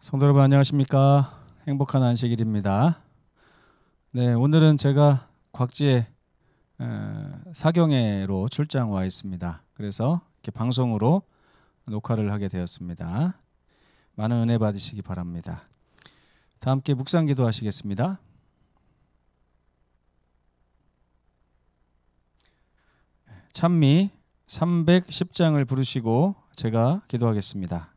성도 여러분 안녕하십니까? 행복한 안식일입니다. 네, 오늘은 제가 곽지에 사경회로 출장 와 있습니다. 그래서 이렇게 방송으로 녹화를 하게 되었습니다. 많은 은혜 받으시기 바랍니다. 다 함께 묵상 기도하시겠습니다. 찬미 310장을 부르시고 제가 기도하겠습니다.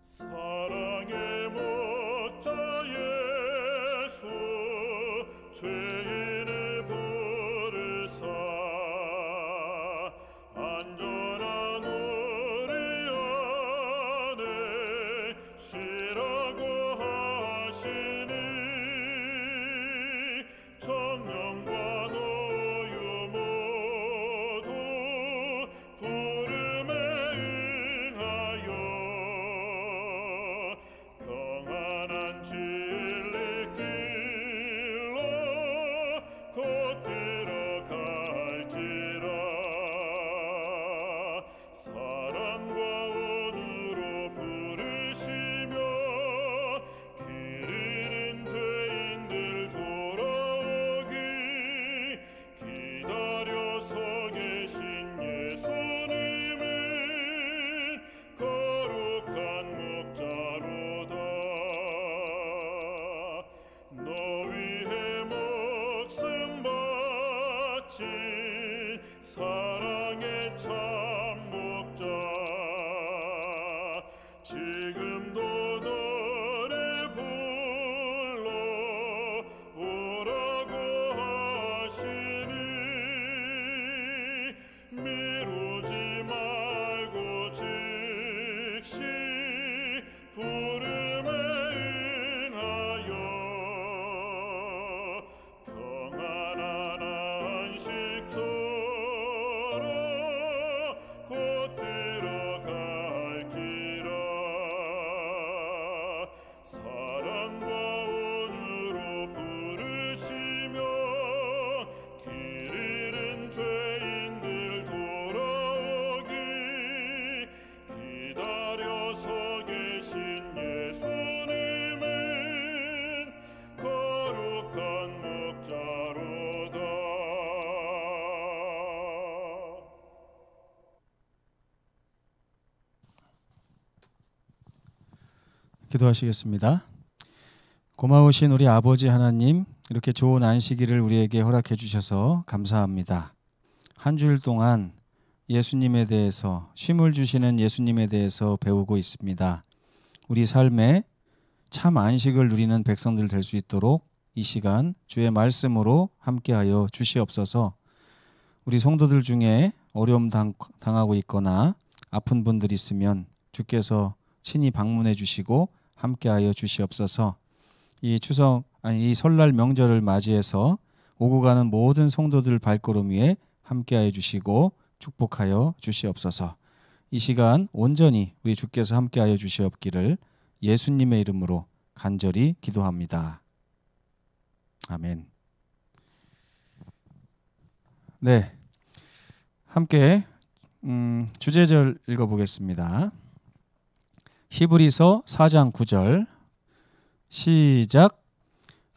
사랑의 목자 예수 죄인을 부르사 안전한 우리 안에 쉬라고 하시니 청년과 노유 모두 부름에 응하여 평안한 진리길로 곧 들어갈지라 사랑과 온유로 부르시며 길 잃은 죄인들 돌아오기 기다려서 계신 예수님은 거룩한 목자로다. 너 위해 목숨 바친 사랑의 참 목자 지금도 너를 불러 오라고 하시니 미루지 말고 즉시 부름에 응하여 평안한 안식처로 곧 들어갈지라 사랑과 온유로 부르시며 길 잃은 죄인들 돌아오기 기다려서 계신 예수님은 거룩한 목자로다. 기도하시겠습니다. 고마우신 우리 아버지 하나님, 이렇게 좋은 안식일을 우리에게 허락해 주셔서 감사합니다. 한 주일 동안 예수님에 대해서, 쉼을 주시는 예수님에 대해서 배우고 있습니다. 우리 삶에 참 안식을 누리는 백성들 될 수 있도록 이 시간 주의 말씀으로 함께하여 주시옵소서. 우리 성도들 중에 어려움 당하고 있거나 아픈 분들 있으면 주께서 친히 방문해 주시고 함께하여 주시옵소서. 이 설날 명절을 맞이해서 오고 가는 모든 성도들 발걸음 위에 함께하여 주시고 축복하여 주시옵소서. 이 시간 온전히 우리 주께서 함께하여 주시옵기를 예수님의 이름으로 간절히 기도합니다. 아멘. 네, 함께 주제절 읽어보겠습니다. 히브리서 4장 9절 시작.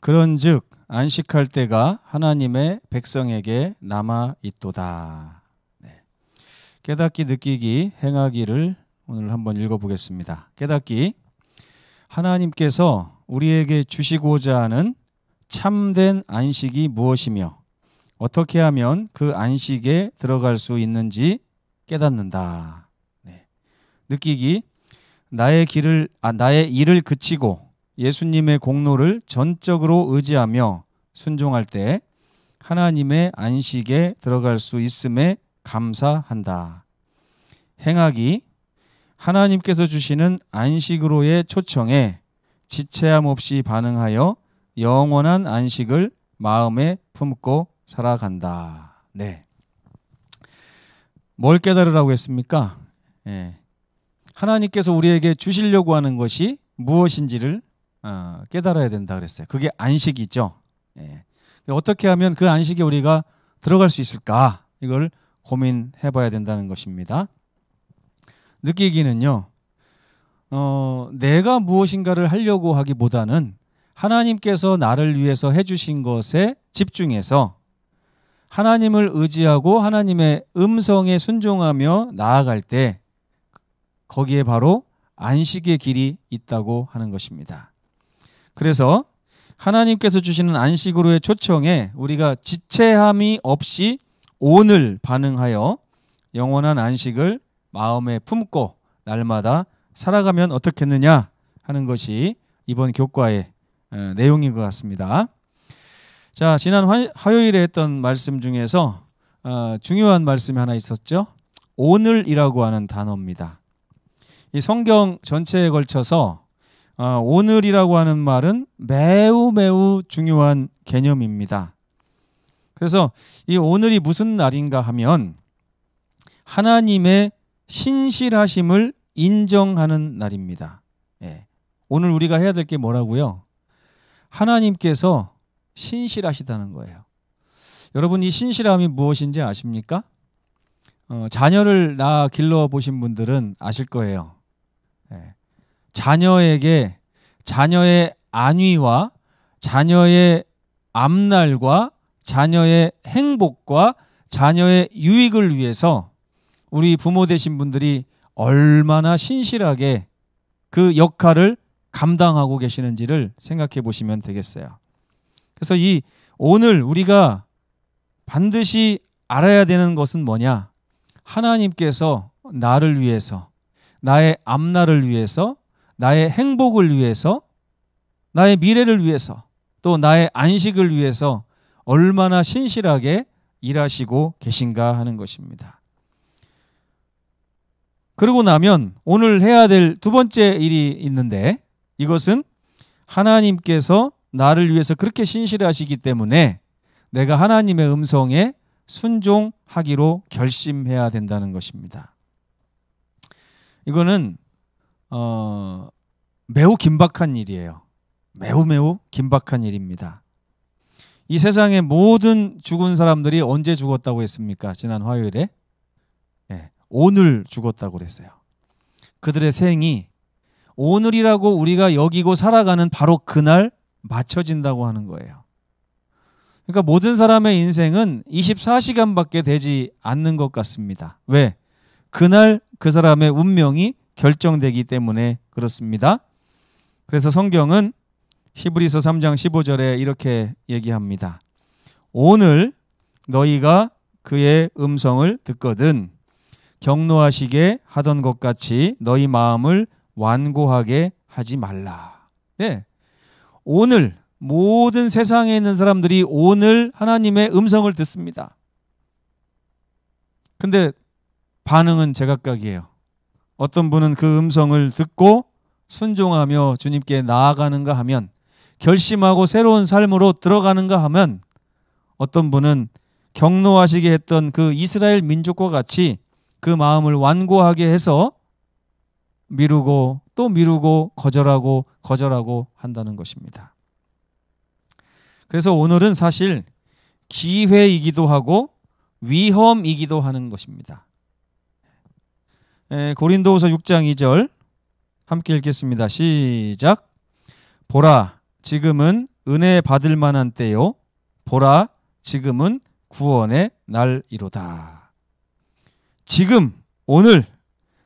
그런즉 안식할 때가 하나님의 백성에게 남아 있도다. 네. 깨닫기, 느끼기, 행하기를 오늘 한번 읽어보겠습니다. 깨닫기. 하나님께서 우리에게 주시고자 하는 참된 안식이 무엇이며 어떻게 하면 그 안식에 들어갈 수 있는지 깨닫는다. 네. 느끼기. 나의 일을 그치고 예수님의 공로를 전적으로 의지하며 순종할 때 하나님의 안식에 들어갈 수 있음에 감사한다. 행하기. 하나님께서 주시는 안식으로의 초청에 지체함 없이 반응하여 영원한 안식을 마음에 품고 살아간다. 네. 뭘 깨달으라고 했습니까? 하나님께서 우리에게 주시려고 하는 것이 무엇인지를 깨달아야 된다 그랬어요. 그게 안식이죠. 예. 어떻게 하면 그 안식에 우리가 들어갈 수 있을까? 이걸 고민해 봐야 된다는 것입니다. 느끼기는요. 내가 무엇인가를 하려고 하기보다는 하나님께서 나를 위해서 해주신 것에 집중해서 하나님을 의지하고 하나님의 음성에 순종하며 나아갈 때 거기에 바로 안식의 길이 있다고 하는 것입니다. 그래서 하나님께서 주시는 안식으로의 초청에 우리가 지체함이 없이 오늘 반응하여 영원한 안식을 마음에 품고 날마다 살아가면 어떻겠느냐 하는 것이 이번 교과의 내용인 것 같습니다. 자, 지난 화요일에 했던 말씀 중에서 중요한 말씀이 하나 있었죠. 오늘이라고 하는 단어입니다. 이 성경 전체에 걸쳐서 오늘이라고 하는 말은 매우 중요한 개념입니다. 그래서 이 오늘이 무슨 날인가 하면 하나님의 신실하심을 인정하는 날입니다. 예. 오늘 우리가 해야 될 게 뭐라고요? 하나님께서 신실하시다는 거예요. 여러분, 이 신실함이 무엇인지 아십니까? 자녀를 낳아 길러보신 분들은 아실 거예요. 예. 자녀에게 자녀의 안위와 자녀의 앞날과 자녀의 행복과 자녀의 유익을 위해서 우리 부모 되신 분들이 얼마나 신실하게 그 역할을 감당하고 계시는지를 생각해 보시면 되겠어요. 그래서 이 오늘 우리가 반드시 알아야 되는 것은 뭐냐? 하나님께서 나를 위해서, 나의 앞날을 위해서, 나의 행복을 위해서, 나의 미래를 위해서, 또 나의 안식을 위해서 얼마나 신실하게 일하시고 계신가 하는 것입니다. 그러고 나면 오늘 해야 될 두 번째 일이 있는데, 이것은 하나님께서 나를 위해서 그렇게 신실하시기 때문에 내가 하나님의 음성에 순종하기로 결심해야 된다는 것입니다. 이거는 매우 긴박한 일이에요. 매우 긴박한 일입니다. 이 세상의 모든 죽은 사람들이 언제 죽었다고 했습니까? 지난 화요일에? 네, 오늘 죽었다고 그랬어요. 그들의 생이 오늘이라고 우리가 여기고 살아가는 바로 그날 맞춰진다고 하는 거예요. 그러니까 모든 사람의 인생은 24시간밖에 되지 않는 것 같습니다. 왜? 그날 그 사람의 운명이 결정되기 때문에 그렇습니다. 그래서 성경은 히브리서 3장 15절에 이렇게 얘기합니다. 오늘 너희가 그의 음성을 듣거든 경노하시게 하던 것 같이 너희 마음을 완고하게 하지 말라. 네. 오늘 모든 세상에 있는 사람들이 오늘 하나님의 음성을 듣습니다. 근데 반응은 제각각이에요. 어떤 분은 그 음성을 듣고 순종하며 주님께 나아가는가 하면, 결심하고 새로운 삶으로 들어가는가 하면, 어떤 분은 경노하시게 했던 그 이스라엘 민족과 같이 그 마음을 완고하게 해서 미루고 또 미루고 거절하고 한다는 것입니다. 그래서 오늘은 사실 기회이기도 하고 위험이기도 하는 것입니다. 고린도후서 6장 2절 함께 읽겠습니다. 시작. 보라, 지금은 은혜 받을 만한 때요. 보라, 지금은 구원의 날이로다. 지금, 오늘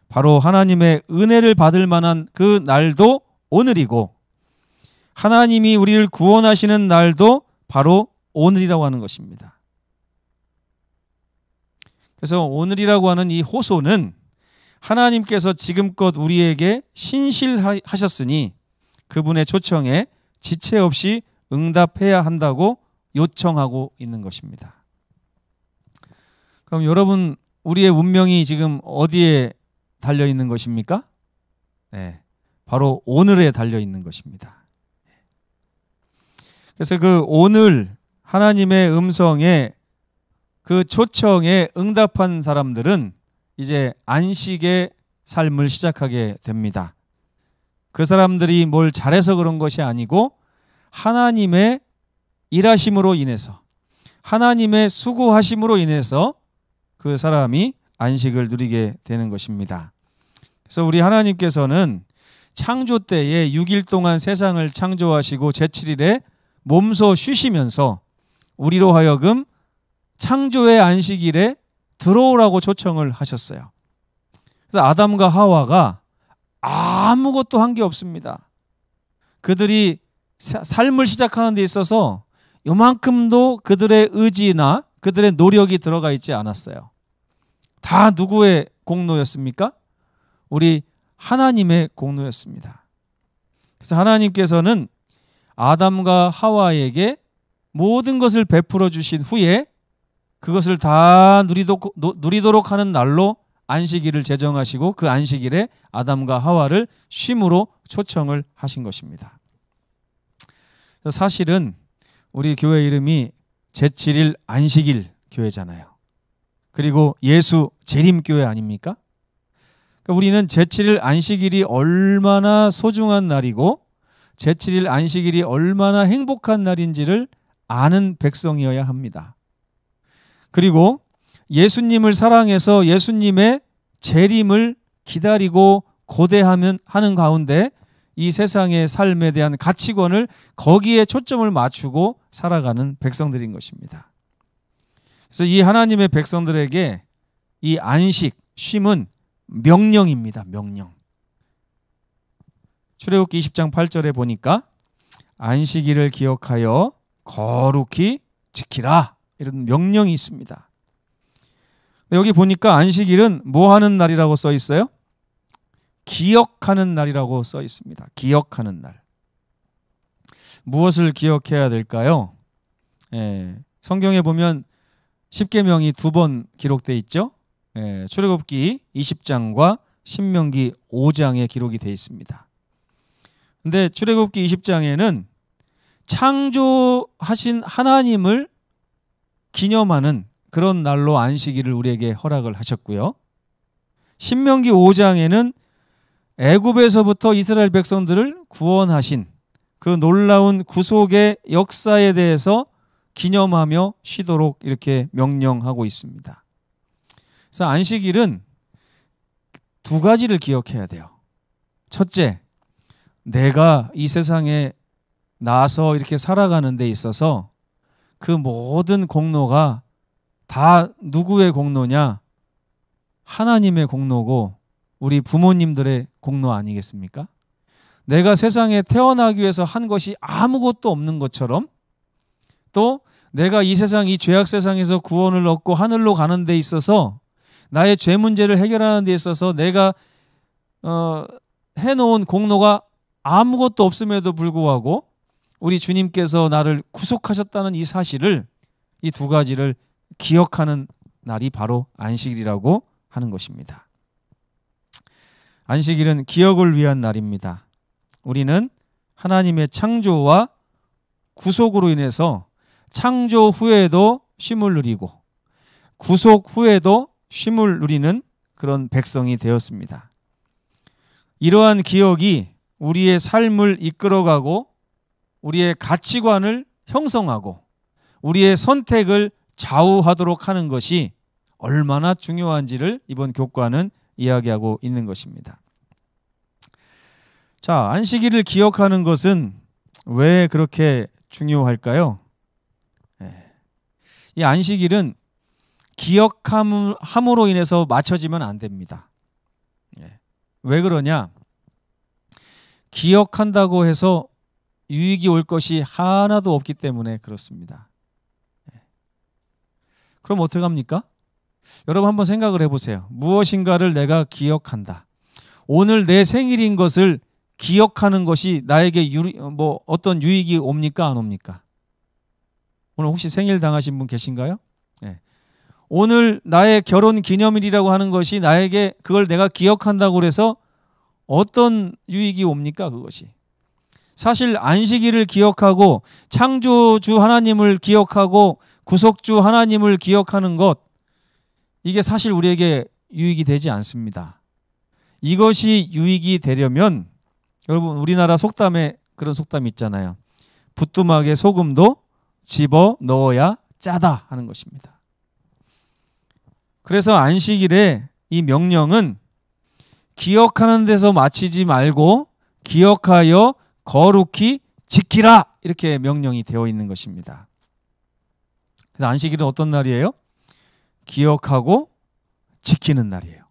바로 하나님의 은혜를 받을 만한 그 날도 오늘이고, 하나님이 우리를 구원하시는 날도 바로 오늘이라고 하는 것입니다. 그래서 오늘이라고 하는 이 호소는 하나님께서 지금껏 우리에게 신실하셨으니 그분의 초청에 지체 없이 응답해야 한다고 요청하고 있는 것입니다. 그럼 여러분, 우리의 운명이 지금 어디에 달려 있는 것입니까? 네, 바로 오늘에 달려 있는 것입니다. 그래서 그 오늘 하나님의 음성에, 그 초청에 응답한 사람들은 이제 안식의 삶을 시작하게 됩니다. 그 사람들이 뭘 잘해서 그런 것이 아니고 하나님의 일하심으로 인해서, 하나님의 수고하심으로 인해서 그 사람이 안식을 누리게 되는 것입니다. 그래서 우리 하나님께서는 창조 때에 6일 동안 세상을 창조하시고 제7일에 몸소 쉬시면서 우리로 하여금 창조의 안식일에 들어오라고 초청을 하셨어요. 그래서 아담과 하와가 아무것도 한 게 없습니다. 그들이 삶을 시작하는 데 있어서 요만큼도 그들의 의지나 그들의 노력이 들어가 있지 않았어요. 다 누구의 공로였습니까? 우리 하나님의 공로였습니다. 그래서 하나님께서는 아담과 하와에게 모든 것을 베풀어 주신 후에 그것을 다 누리도록 하는 날로 안식일을 제정하시고 그 안식일에 아담과 하와를 쉼으로 초청을 하신 것입니다. 사실은 우리 교회 이름이 제7일 안식일 교회잖아요. 그리고 예수 재림교회 아닙니까? 그러니까 우리는 제7일 안식일이 얼마나 소중한 날이고 제7일 안식일이 얼마나 행복한 날인지를 아는 백성이어야 합니다. 그리고 예수님을 사랑해서 예수님의 재림을 기다리고 고대하는 가운데 이 세상의 삶에 대한 가치관을 거기에 초점을 맞추고 살아가는 백성들인 것입니다. 그래서 이 하나님의 백성들에게 이 안식, 쉼은 명령입니다. 명령. 출애굽기 20장 8절에 보니까 안식일을 기억하여 거룩히 지키라, 이런 명령이 있습니다. 여기 보니까 안식일은 뭐 하는 날이라고 써 있어요? 기억하는 날이라고 써 있습니다. 기억하는 날. 무엇을 기억해야 될까요? 성경에 보면 십계명이 2번 기록되어 있죠. 출애굽기 20장과 신명기 5장에 기록이 되어 있습니다. 근데 출애굽기 20장에는 창조하신 하나님을 기념하는 그런 날로 안식일을 우리에게 허락을 하셨고요. 신명기 5장에는 애굽에서부터 이스라엘 백성들을 구원하신 그 놀라운 구속의 역사에 대해서 기념하며 쉬도록 이렇게 명령하고 있습니다. 그래서 안식일은 2가지를 기억해야 돼요. 첫째, 내가 이 세상에 나서 이렇게 살아가는 데 있어서 그 모든 공로가 다 누구의 공로냐? 하나님의 공로고 우리 부모님들의 공로 아니겠습니까? 내가 세상에 태어나기 위해서 한 것이 아무것도 없는 것처럼, 또 내가 이 세상, 이 죄악 세상에서 구원을 얻고 하늘로 가는 데 있어서 나의 죄 문제를 해결하는 데 있어서 내가 해놓은 공로가 아무것도 없음에도 불구하고 우리 주님께서 나를 구속하셨다는 이 사실을, 이 2가지를 기억하는 날이 바로 안식일이라고 하는 것입니다. 안식일은 기억을 위한 날입니다. 우리는 하나님의 창조와 구속으로 인해서 창조 후에도 쉼을 누리고 구속 후에도 쉼을 누리는 그런 백성이 되었습니다. 이러한 기억이 우리의 삶을 이끌어가고 우리의 가치관을 형성하고 우리의 선택을 좌우하도록 하는 것이 얼마나 중요한지를 이번 교과는 이야기하고 있는 것입니다. 자, 안식일을 기억하는 것은 왜 그렇게 중요할까요? 이 안식일은 기억함으로 인해서 맞춰지면 안 됩니다. 왜 그러냐? 기억한다고 해서 유익이 올 것이 하나도 없기 때문에 그렇습니다. 그럼 어떡합니까? 여러분 한번 생각을 해보세요. 무엇인가를 내가 기억한다. 오늘 내 생일인 것을 기억하는 것이 나에게 어떤 유익이 옵니까? 안 옵니까? 오늘 혹시 생일 당하신 분 계신가요? 오늘 나의 결혼 기념일이라고 하는 것이 나에게 그걸 내가 기억한다고 해서 어떤 유익이 옵니까? 그것이. 사실 안식일을 기억하고 창조주 하나님을 기억하고 구속주 하나님을 기억하는 것, 이게 사실 우리에게 유익이 되지 않습니다. 이것이 유익이 되려면 여러분 우리나라 속담에 그런 속담이 있잖아요. 부뚜막에 소금도 집어 넣어야 짜다 하는 것입니다. 그래서 안식일에 이 명령은 기억하는 데서 마치지 말고 기억하여 거룩히 지키라 이렇게 명령이 되어 있는 것입니다. 그래서 안식일은 어떤 날이에요? 기억하고 지키는 날이에요.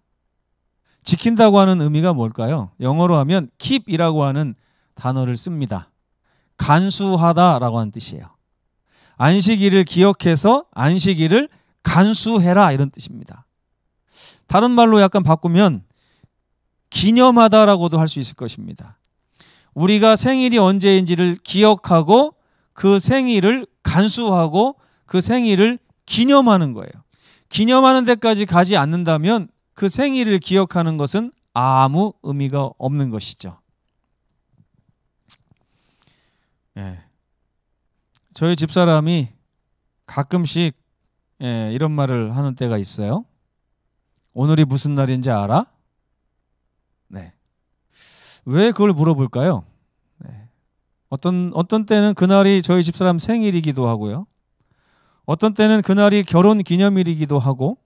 지킨다고 하는 의미가 뭘까요? 영어로 하면 keep이라고 하는 단어를 씁니다. 간수하다라고 하는 뜻이에요. 안식일을 기억해서 안식일을 간수해라 이런 뜻입니다. 다른 말로 약간 바꾸면 기념하다라고도 할 수 있을 것입니다. 우리가 생일이 언제인지를 기억하고 그 생일을 간수하고 그 생일을 기념하는 거예요. 기념하는 데까지 가지 않는다면 그 생일을 기억하는 것은 아무 의미가 없는 것이죠. 저희 집사람이 가끔씩 이런 말을 하는 때가 있어요. 오늘이 무슨 날인지 알아? 네. 왜 그걸 물어볼까요? 네. 어떤 때는 그날이 저희 집사람 생일이기도 하고요. 어떤 때는 그날이 결혼 기념일이기도 하고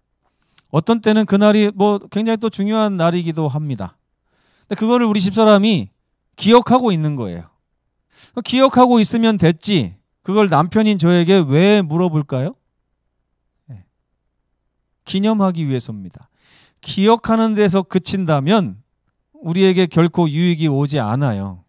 어떤 때는 그날이 뭐 굉장히 또 중요한 날이기도 합니다. 근데 그거를 우리 집사람이 기억하고 있는 거예요. 기억하고 있으면 됐지. 그걸 남편인 저에게 왜 물어볼까요? 네. 기념하기 위해서입니다. 기억하는 데서 그친다면 우리에게 결코 유익이 오지 않아요.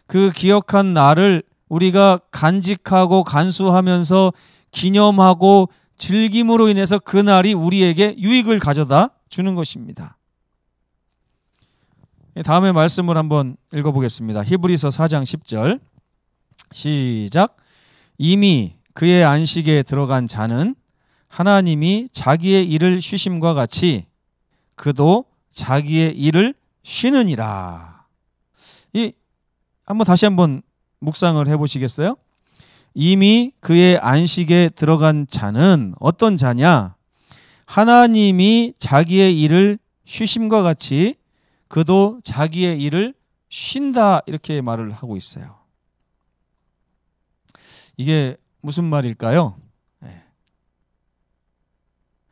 그 기억한 날을 우리가 간직하고 간수하면서 기념하고 즐김으로 인해서 그 날이 우리에게 유익을 가져다 주는 것입니다. 다음에 말씀을 한번 읽어보겠습니다. 히브리서 4장 10절 시작. 이미 그의 안식에 들어간 자는 하나님이 자기의 일을 쉬심과 같이 그도 자기의 일을 쉬느니라. 다시 한번 묵상을 해보시겠어요? 이미 그의 안식에 들어간 자는 어떤 자냐? 하나님이 자기의 일을 쉬심과 같이 그도 자기의 일을 쉰다 이렇게 말을 하고 있어요. 이게 무슨 말일까요?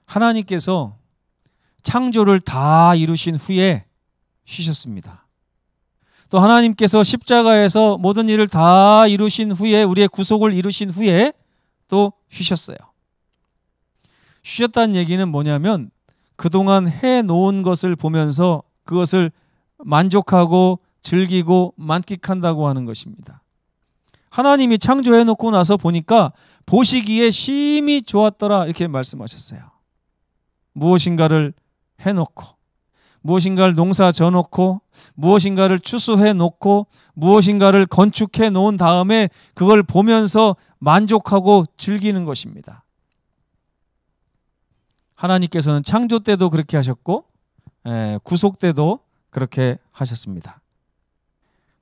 하나님께서 창조를 다 이루신 후에 쉬셨습니다. 또 하나님께서 십자가에서 모든 일을 다 이루신 후에 우리의 구속을 이루신 후에 또 쉬셨어요. 쉬셨다는 얘기는 뭐냐면 그동안 해놓은 것을 보면서 그것을 만족하고 즐기고 만끽한다고 하는 것입니다. 하나님이 창조해놓고 나서 보니까 보시기에 심히 좋았더라 이렇게 말씀하셨어요. 무엇인가를 해놓고 무엇인가를 농사 져놓고 무엇인가를 추수해놓고 무엇인가를 건축해 놓은 다음에 그걸 보면서 만족하고 즐기는 것입니다. 하나님께서는 창조 때도 그렇게 하셨고 구속 때도 그렇게 하셨습니다.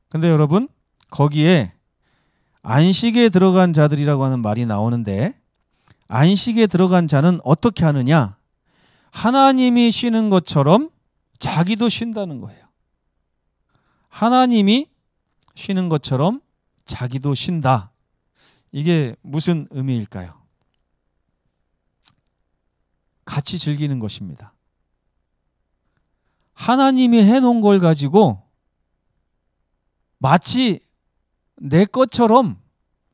근데 여러분 거기에 안식에 들어간 자들이라고 하는 말이 나오는데 안식에 들어간 자는 어떻게 하느냐? 하나님이 쉬는 것처럼 자기도 쉰다는 거예요. 하나님이 쉬는 것처럼 자기도 쉰다. 이게 무슨 의미일까요? 같이 즐기는 것입니다. 하나님이 해놓은 걸 가지고 마치 내 것처럼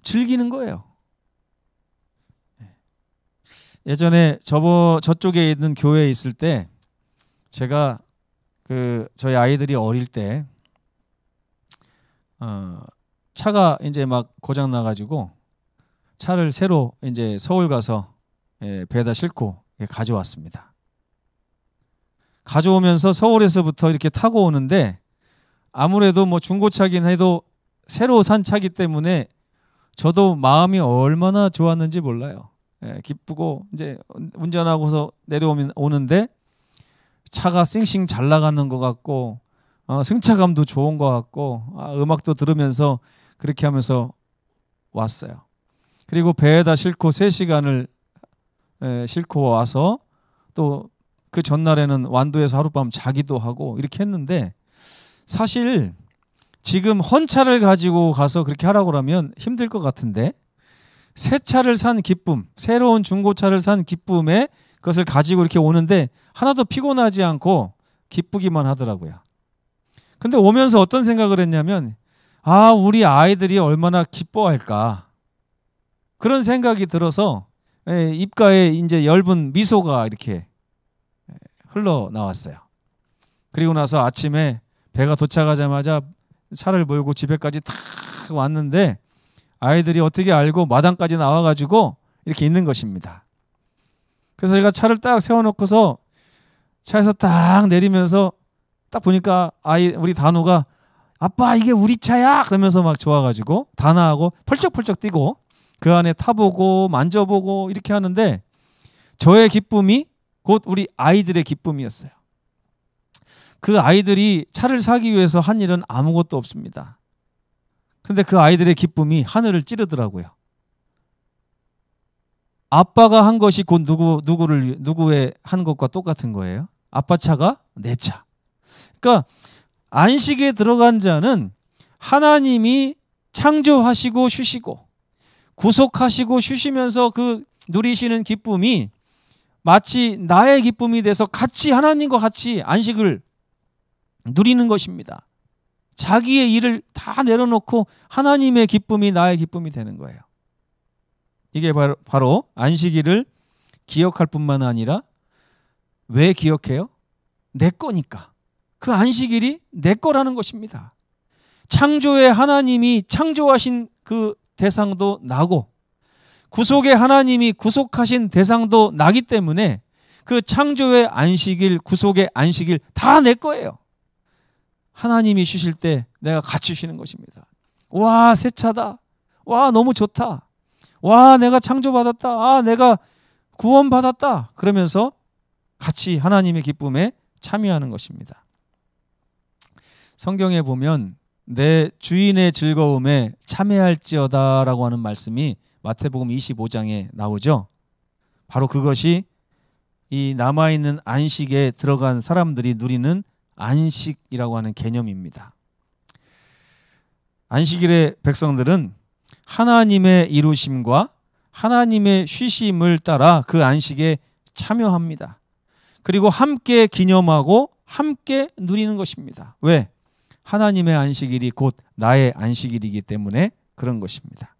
즐기는 거예요. 예전에 저쪽에 있는 교회에 있을 때 제가 저희 아이들이 어릴 때 차가 이제 막 고장 나가지고 차를 새로 이제 서울 가서 배에다 싣고 가져왔습니다. 가져오면서 서울에서부터 이렇게 타고 오는데 아무래도 뭐 중고차긴 해도 새로 산 차기 때문에 저도 마음이 얼마나 좋았는지 몰라요. 기쁘고 이제 운전하고서 내려오는데 차가 싱싱 잘 나가는 것 같고 승차감도 좋은 것 같고 음악도 들으면서 그렇게 하면서 왔어요. 그리고 배에다 싣고 3시간을 싣고 와서 또 그 전날에는 완도에서 하룻밤 자기도 하고 이렇게 했는데 사실 지금 헌차를 가지고 가서 그렇게 하라고 하면 힘들 것 같은데 새 차를 산 기쁨, 새로운 중고차를 산 기쁨에 그것을 가지고 이렇게 오는데 하나도 피곤하지 않고 기쁘기만 하더라고요. 근데 오면서 어떤 생각을 했냐면 우리 아이들이 얼마나 기뻐할까 그런 생각이 들어서 입가에 이제 엷은 미소가 이렇게 흘러나왔어요. 그리고 나서 아침에 배가 도착하자마자 차를 몰고 집에까지 탁 왔는데 아이들이 어떻게 알고 마당까지 나와가지고 이렇게 있는 것입니다. 그래서 제가 차를 딱 세워놓고서 차에서 딱 내리면서 딱 보니까 우리 단우가 아빠 이게 우리 차야 그러면서 막 좋아가지고 다나하고 펄쩍펄쩍 뛰고 그 안에 타보고 만져보고 이렇게 하는데 저의 기쁨이 곧 우리 아이들의 기쁨이었어요. 그 아이들이 차를 사기 위해서 한 일은 아무것도 없습니다. 근데 그 아이들의 기쁨이 하늘을 찌르더라고요. 아빠가 한 것이 곧 누구의 한 것과 똑같은 거예요. 아빠 차가 내 차. 그러니까 안식에 들어간 자는 하나님이 창조하시고 쉬시고 구속하시고 쉬시면서 그 누리시는 기쁨이 마치 나의 기쁨이 돼서 같이 하나님과 같이 안식을 누리는 것입니다. 자기의 일을 다 내려놓고 하나님의 기쁨이 나의 기쁨이 되는 거예요. 이게 바로 안식일을 기억할 뿐만 아니라 왜 기억해요? 내 거니까. 그 안식일이 내 거라는 것입니다. 창조의 하나님이 창조하신 그 대상도 나고 구속의 하나님이 구속하신 대상도 나기 때문에 그 창조의 안식일, 구속의 안식일 다 내 거예요. 하나님이 쉬실 때 내가 같이 쉬는 것입니다. 와, 새 차다. 와, 너무 좋다. 와, 내가 창조받았다. 내가 구원받았다. 그러면서 같이 하나님의 기쁨에 참여하는 것입니다. 성경에 보면 내 주인의 즐거움에 참여할지어다 라고 하는 말씀이 마태복음 25장에 나오죠. 바로 그것이 이 남아있는 안식에 들어간 사람들이 누리는 안식이라고 하는 개념입니다. 안식일의 백성들은 하나님의 이루심과 하나님의 쉬심을 따라 그 안식에 참여합니다. 그리고 함께 기념하고 함께 누리는 것입니다. 왜? 하나님의 안식일이 곧 나의 안식일이기 때문에 그런 것입니다.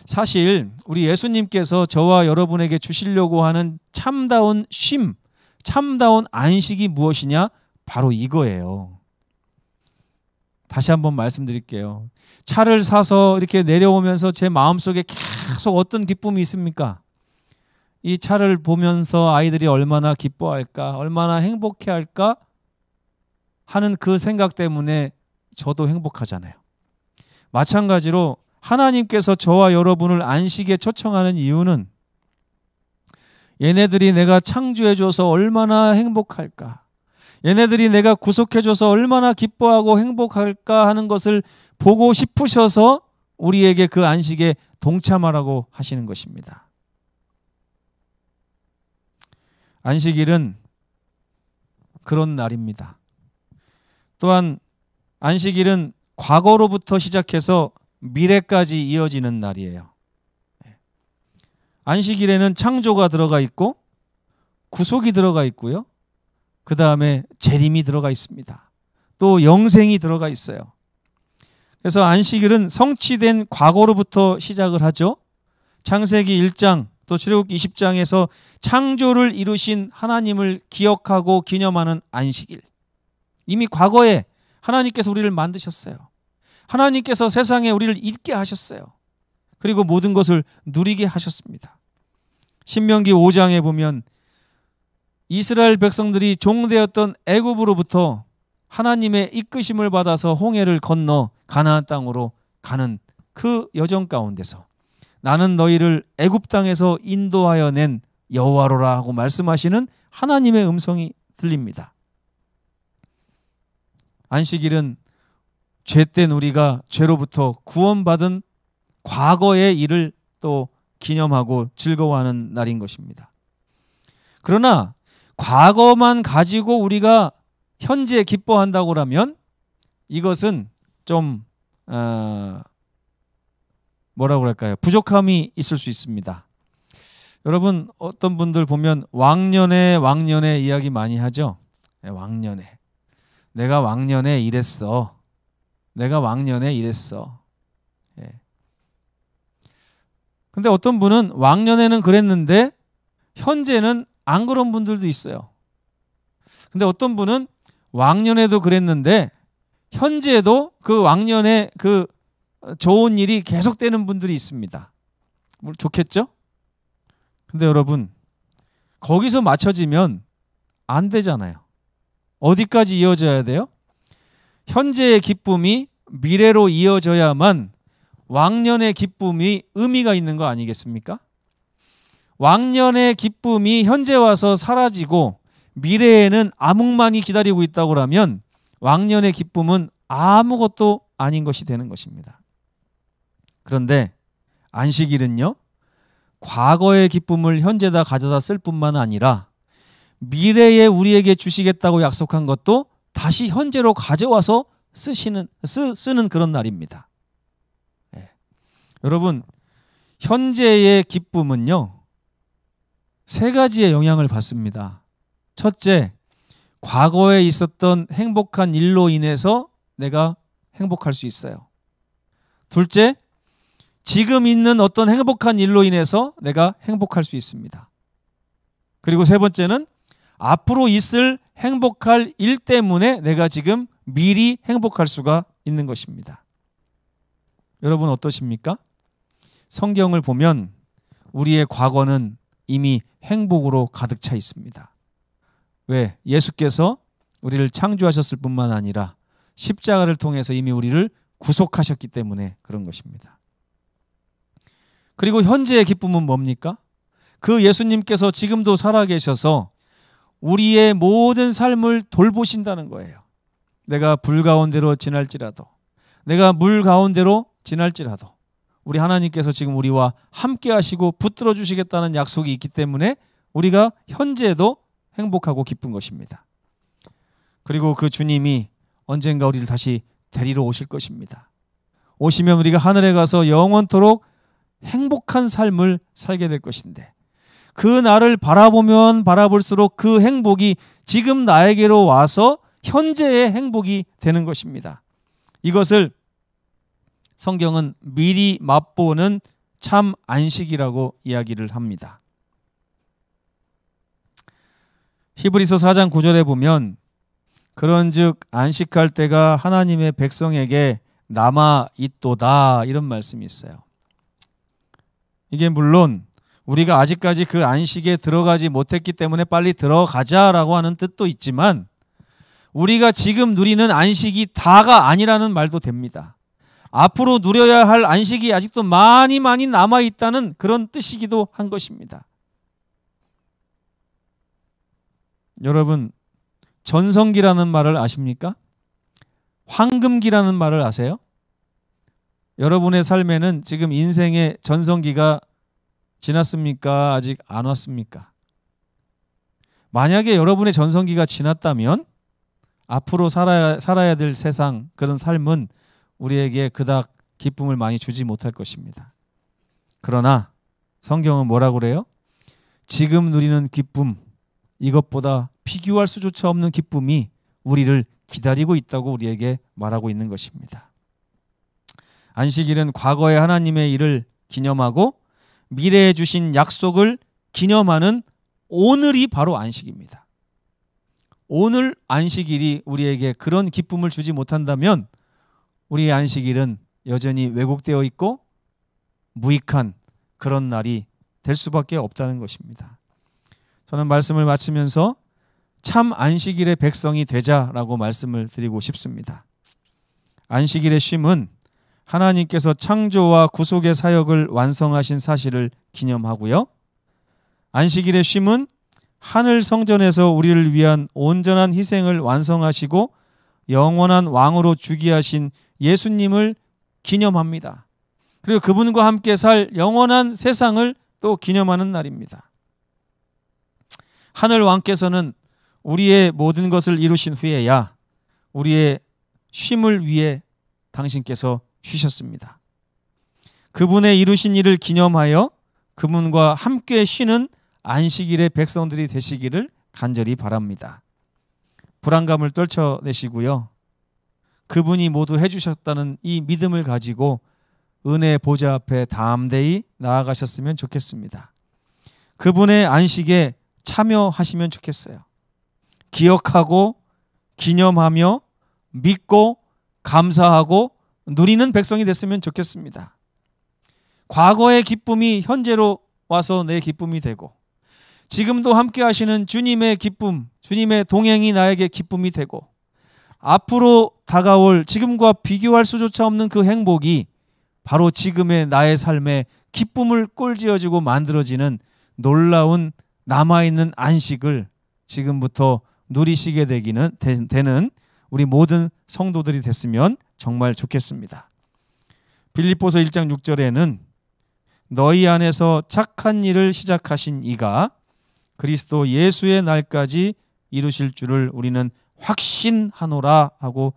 사실 우리 예수님께서 저와 여러분에게 주시려고 하는 참다운 쉼, 참다운 안식이 무엇이냐? 바로 이거예요. 다시 한번 말씀드릴게요. 차를 사서 이렇게 내려오면서 제 마음속에 계속 어떤 기쁨이 있습니까? 이 차를 보면서 아이들이 얼마나 기뻐할까, 얼마나 행복해할까 하는 그 생각 때문에 저도 행복하잖아요. 마찬가지로 하나님께서 저와 여러분을 안식에 초청하는 이유는 얘네들이 내가 창조해줘서 얼마나 행복할까, 얘네들이 내가 구속해줘서 얼마나 기뻐하고 행복할까 하는 것을 보고 싶으셔서 우리에게 그 안식에 동참하라고 하시는 것입니다. 안식일은 그런 날입니다. 또한 안식일은 과거로부터 시작해서 미래까지 이어지는 날이에요. 안식일에는 창조가 들어가 있고 구속이 들어가 있고요. 그 다음에 재림이 들어가 있습니다. 또 영생이 들어가 있어요. 그래서 안식일은 성취된 과거로부터 시작을 하죠. 창세기 1장 또 출애굽기 20장에서 창조를 이루신 하나님을 기억하고 기념하는 안식일. 이미 과거에 하나님께서 우리를 만드셨어요. 하나님께서 세상에 우리를 있게 하셨어요. 그리고 모든 것을 누리게 하셨습니다. 신명기 5장에 보면 이스라엘 백성들이 종되었던 애굽으로부터 하나님의 이끄심을 받아서 홍해를 건너 가나안 땅으로 가는 그 여정 가운데서 나는 너희를 애굽 땅에서 인도하여 낸 여호와로라 하고 말씀하시는 하나님의 음성이 들립니다. 안식일은 죄된 우리가 죄로부터 구원받은 과거의 일을 또 기념하고 즐거워하는 날인 것입니다. 그러나 과거만 가지고 우리가 현재 기뻐한다고 하면 이것은 좀 뭐라고 그럴까요? 부족함이 있을 수 있습니다. 여러분 어떤 분들 보면 왕년에 이야기 많이 하죠. 왕년에 내가 왕년에 이랬어. 내가 왕년에 이랬어. 근데 어떤 분은 왕년에는 그랬는데 현재는 안 그런 분들도 있어요. 근데 어떤 분은 왕년에도 그랬는데 현재도 그 왕년에 그 좋은 일이 계속되는 분들이 있습니다. 좋겠죠? 근데 여러분 거기서 맞춰지면 안 되잖아요. 어디까지 이어져야 돼요? 현재의 기쁨이 미래로 이어져야만 왕년의 기쁨이 의미가 있는 거 아니겠습니까? 왕년의 기쁨이 현재 와서 사라지고 미래에는 암흑만이 기다리고 있다고 하면 왕년의 기쁨은 아무것도 아닌 것이 되는 것입니다. 그런데 안식일은요, 과거의 기쁨을 현재다 가져다 쓸 뿐만 아니라 미래에 우리에게 주시겠다고 약속한 것도 다시 현재로 가져와서 쓰는 그런 날입니다. 여러분, 현재의 기쁨은요, 세 가지의 영향을 받습니다. 첫째, 과거에 있었던 행복한 일로 인해서 내가 행복할 수 있어요. 둘째, 지금 있는 어떤 행복한 일로 인해서 내가 행복할 수 있습니다. 그리고 세 번째는 앞으로 있을 행복할 일 때문에 내가 지금 미리 행복할 수가 있는 것입니다. 여러분 어떠십니까? 성경을 보면 우리의 과거는 이미 행복으로 가득 차 있습니다. 왜? 예수께서 우리를 창조하셨을 뿐만 아니라 십자가를 통해서 이미 우리를 구속하셨기 때문에 그런 것입니다. 그리고 현재의 기쁨은 뭡니까? 그 예수님께서 지금도 살아계셔서 우리의 모든 삶을 돌보신다는 거예요. 내가 불 가운데로 지날지라도, 내가 물 가운데로 지날지라도 우리 하나님께서 지금 우리와 함께 하시고 붙들어 주시겠다는 약속이 있기 때문에 우리가 현재도 행복하고 기쁜 것입니다. 그리고 그 주님이 언젠가 우리를 다시 데리러 오실 것입니다. 오시면 우리가 하늘에 가서 영원토록 행복한 삶을 살게 될 것인데 그 날을 바라보면 바라볼수록 그 행복이 지금 나에게로 와서 현재의 행복이 되는 것입니다. 이것을 성경은 미리 맛보는 참 안식이라고 이야기를 합니다. 히브리서 4장 9절에 보면 그런즉 안식할 때가 하나님의 백성에게 남아 있도다 이런 말씀이 있어요. 이게 물론 우리가 아직까지 그 안식에 들어가지 못했기 때문에 빨리 들어가자라고 하는 뜻도 있지만 우리가 지금 누리는 안식이 다가 아니라는 말도 됩니다. 앞으로 누려야 할 안식이 아직도 많이 남아있다는 그런 뜻이기도 한 것입니다. 여러분, 전성기라는 말을 아십니까? 황금기라는 말을 아세요? 여러분의 삶에는 지금 인생의 전성기가 지났습니까? 아직 안 왔습니까? 만약에 여러분의 전성기가 지났다면 앞으로 살아야 될 세상, 그런 삶은 우리에게 그닥 기쁨을 많이 주지 못할 것입니다. 그러나 성경은 뭐라고 그래요? 지금 누리는 기쁨, 이것보다 비교할 수조차 없는 기쁨이 우리를 기다리고 있다고 우리에게 말하고 있는 것입니다. 안식일은 과거의 하나님의 일을 기념하고 미래에 주신 약속을 기념하는 오늘이 바로 안식입니다. 오늘 안식일이 우리에게 그런 기쁨을 주지 못한다면 우리의 안식일은 여전히 왜곡되어 있고 무익한 그런 날이 될 수밖에 없다는 것입니다. 저는 말씀을 마치면서 참 안식일의 백성이 되자라고 말씀을 드리고 싶습니다. 안식일의 쉼은 하나님께서 창조와 구속의 사역을 완성하신 사실을 기념하고요. 안식일의 쉼은 하늘 성전에서 우리를 위한 온전한 희생을 완성하시고 영원한 왕으로 주기하신 예수님을 기념합니다. 그리고 그분과 함께 살 영원한 세상을 또 기념하는 날입니다. 하늘 왕께서는 우리의 모든 것을 이루신 후에야 우리의 쉼을 위해 당신께서 쉬셨습니다. 그분의 이루신 일을 기념하여 그분과 함께 쉬는 안식일의 백성들이 되시기를 간절히 바랍니다. 불안감을 떨쳐내시고요. 그분이 모두 해주셨다는 이 믿음을 가지고 은혜 보좌 앞에 담대히 나아가셨으면 좋겠습니다. 그분의 안식에 참여하시면 좋겠어요. 기억하고 기념하며 믿고 감사하고 누리는 백성이 됐으면 좋겠습니다. 과거의 기쁨이 현재로 와서 내 기쁨이 되고, 지금도 함께 하시는 주님의 기쁨, 주님의 동행이 나에게 기쁨이 되고, 앞으로 다가올 지금과 비교할 수조차 없는 그 행복이 바로 지금의 나의 삶에 기쁨을 꼴지어주고 만들어지는 놀라운 남아있는 안식을 지금부터 누리시게 되는 우리 모든 성도들이 됐으면 정말 좋겠습니다. 빌립보서 1장 6절에는 너희 안에서 착한 일을 시작하신 이가 그리스도 예수의 날까지 이루실 줄을 우리는 확신하노라 하고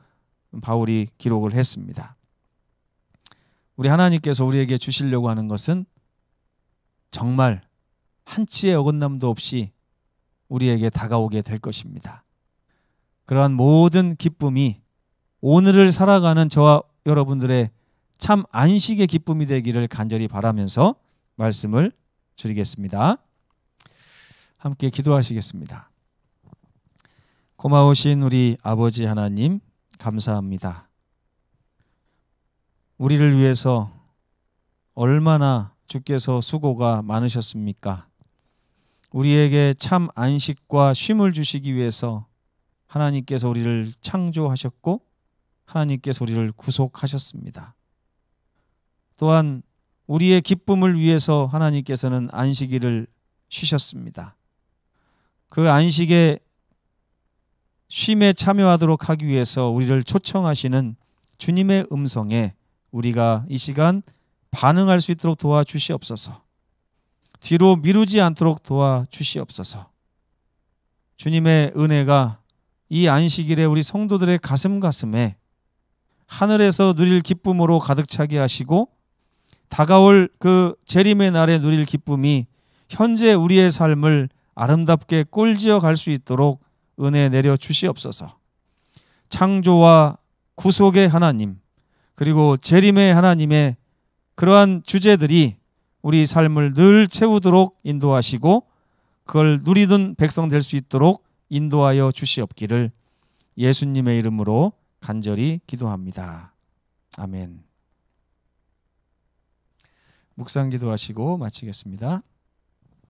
바울이 기록을 했습니다. 우리 하나님께서 우리에게 주시려고 하는 것은 정말 한치의 어긋남도 없이 우리에게 다가오게 될 것입니다. 그러한 모든 기쁨이 오늘을 살아가는 저와 여러분들의 참 안식의 기쁨이 되기를 간절히 바라면서 말씀을 드리겠습니다. 함께 기도하시겠습니다. 고마우신 우리 아버지 하나님, 감사합니다. 우리를 위해서 얼마나 주께서 수고가 많으셨습니까? 우리에게 참 안식과 쉼을 주시기 위해서 하나님께서 우리를 창조하셨고 하나님께서 우리를 구속하셨습니다. 또한 우리의 기쁨을 위해서 하나님께서는 안식일을 쉬셨습니다. 그 안식의 쉼에 참여하도록 하기 위해서 우리를 초청하시는 주님의 음성에 우리가 이 시간 반응할 수 있도록 도와주시옵소서. 뒤로 미루지 않도록 도와주시옵소서. 주님의 은혜가 이 안식일에 우리 성도들의 가슴에 하늘에서 누릴 기쁨으로 가득 차게 하시고 다가올 그 재림의 날에 누릴 기쁨이 현재 우리의 삶을 아름답게 꼴지어 갈 수 있도록 은혜 내려 주시옵소서. 창조와 구속의 하나님, 그리고 재림의 하나님의 그러한 주제들이 우리 삶을 늘 채우도록 인도하시고 그걸 누리던 백성 될 수 있도록 인도하여 주시옵기를 예수님의 이름으로 간절히 기도합니다. 아멘. 묵상 기도하시고 마치겠습니다.